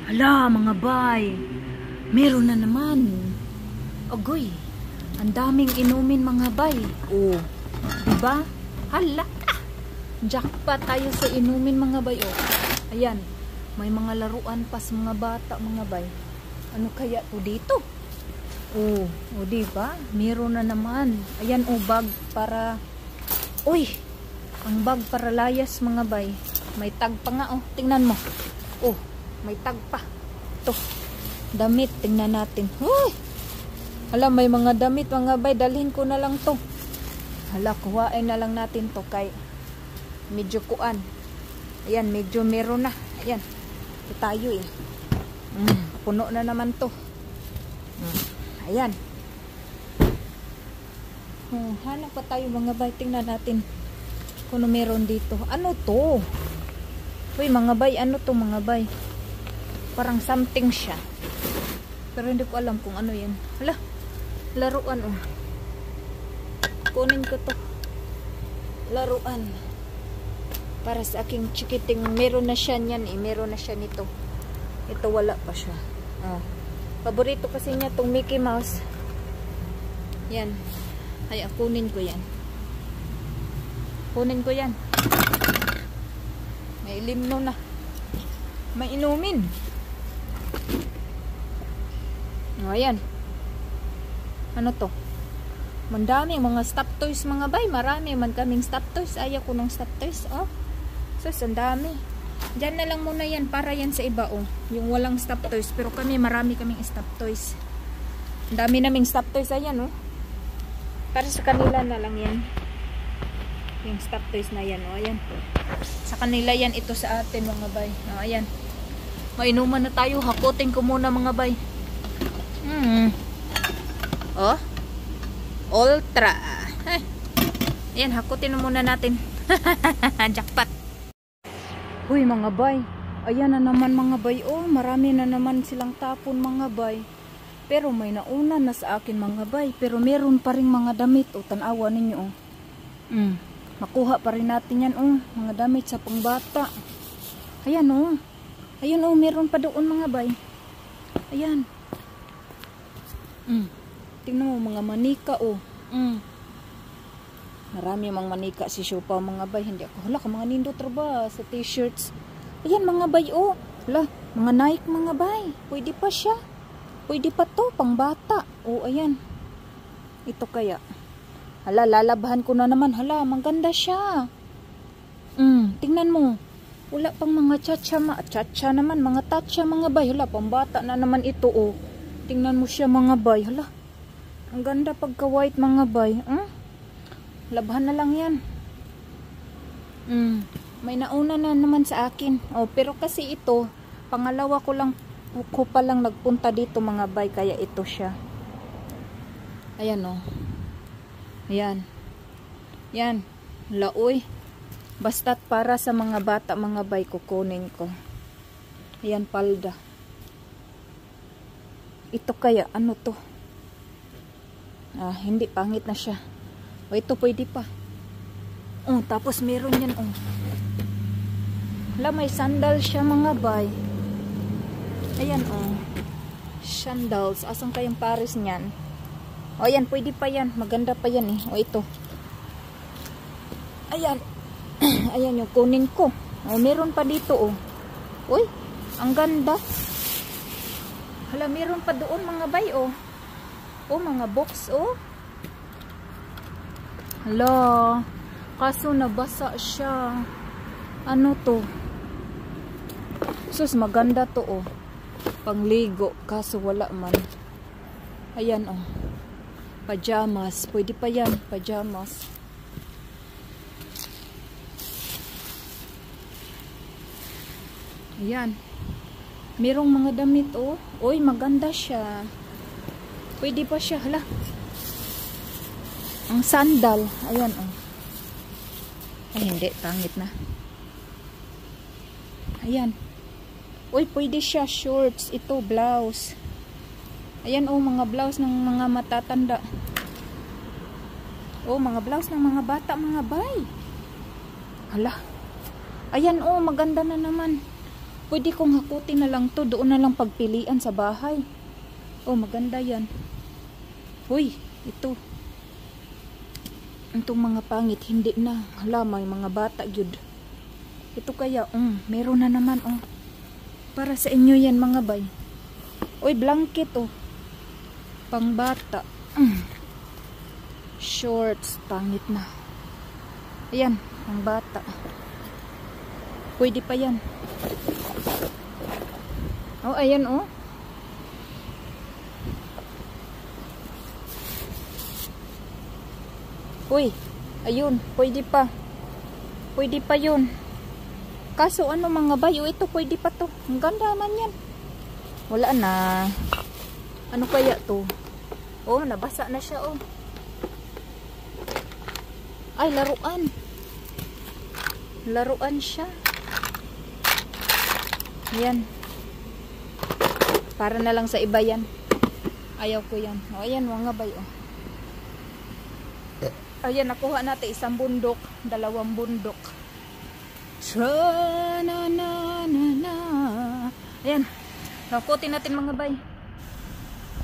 Hala mga bay, meron na naman. Agoy, ang daming inumin mga bay. Oh, diba? Hala, jackpot tayo sa inumin mga bay. Oh, ayan, may mga laruan pa sa mga bata mga bay. Ano kaya to dito? Oh, diba? Meron na naman. Ayan, bag para, uy, ang bag para layas mga bay. May tag pa nga, tingnan mo. Oh, may tag pa. Ito, damit, tingnan natin. Uy, hala, may mga damit mga bay, dalhin ko na lang to. Hala, kuhain na lang natin to kay medyo kuan. Ayan, medyo meron na. Ayan, ito tayo puno na naman to. Ayan. Hanap pa tayo mga bay, tingnan natin kung meron dito. Ano to? Uy mga bay, ano to mga bay? Parang something siya. Pero hindi ko alam kung ano yan. Hala, laruan kunin ko to. Laruan. Para sa aking chikiting. Meron na siya niyan meron na siya nito. Ito wala pa siya. Paborito kasi niya tong Mickey Mouse. Yan. Ay, kunin ko yan. Kunin ko yan. May limno na. May inumin. Ayan. Ano to? Mandami mga stop toys mga bay. Marami man kaming stop toys. Ayaw ko ng stop toys. Sus, ang dami. Diyan na lang muna yan. Para yan sa iba yung walang stop toys. Pero kami marami kaming stop toys. Ang dami naming stop toys. Ayan Para sa kanila na lang yan. Yung stop toys na yan. Ayan. Sa kanila yan. Ito sa atin mga bay. Ayan. Mainuman na tayo. Hakutin ko muna mga bay. Ultra. Ayan, hakutin muna natin. Jackpot. Uy mga bay. Ayan na naman mga bay. Marami na naman silang tapon mga bay. Pero may nauna na sa akin mga bay. Pero meron pa rin mga damit. Tanawa ninyo makuha pa rin natin yan mga damit sa pangbata. Ayan Ayun meron pa doon mga bay. Ayan. Tingnan mo mga manika Marami mga manika si Shopa mga bay. Hindi ako hala ka mga nindot ba sa t-shirts. Ayan mga bay hala, mga Nike mga bay. Pwede pa siya. Pwede pa to pang bata. Ayan. Ito kaya. Hala, lalabahan ko na naman. Hala, maganda siya. Tingnan mo. Wala pang mga chacha naman, mga tatcha mga bay. Hala, pambata na naman ito Tingnan mo siya mga bay. Hala, ang ganda pagka white mga bay. Labahan na lang yan. May nauna na naman sa akin. Pero kasi ito, pangalawa ko pa lang nagpunta dito mga bay. Kaya ito siya. Ayan Ayan. Yan. Laoy. Basta't para sa mga bata mga bay kukunin ko. Ayan palda. Ito kaya ano to? Hindi pangit na siya. Ito pwede pa. Tapos meron yan Hala, may sandal siya mga bay. Ayan sandals. Asan kayang pares niyan? Ayan, pwede pa yan. Maganda pa yan ito. Ayan. Ayan yung kunin ko. Meron pa dito Uy, ang ganda. Hala, meron pa doon mga bay mga box Hala, kaso nabasa siya. Ano to? Sus, maganda to pangligo. Kaso wala man. Ayan pajamas. Pwede pa yan, pajamas. Ayan. Merong mga damit Uy, maganda siya. Pwede pa siya. Hala. Ang sandal. Ayan Ay, hindi. Pangit na. Ayan. Uy, pwede siya. Shorts. Ito, blouse. Ayan mga blouse ng mga matatanda. Mga blouse ng mga bata, mga bay. Hala. Ayan maganda na naman. Pwede kong hakutin na lang to. Doon na lang pagpilian sa bahay. Oh, maganda yan. Uy, ito. Itong mga pangit, hindi na. Hala, may mga bata yun. Ito kaya, meron na naman, para sa inyo yan, mga bay. Uy, blanket, pang bata. Shorts, pangit na. Ayan, pang bata. Pwede pa yan. Oh, ayan, Uy, ayun, pwede pa. Pwede pa yun. Kaso ano mga bayo, ito pwede pa to. Ang ganda man yan. Wala na. Ano kaya to? Oh, nabasa na siya, Ay, laruan. Laruan siya. Yan. Para na lang sa iba yan. Ayaw ko yan. O, ayan mga bayo. Ayan, nakuha natin isang bundok, 2 bundok. Tra na na na na. Ayan, nakutin natin mga bay.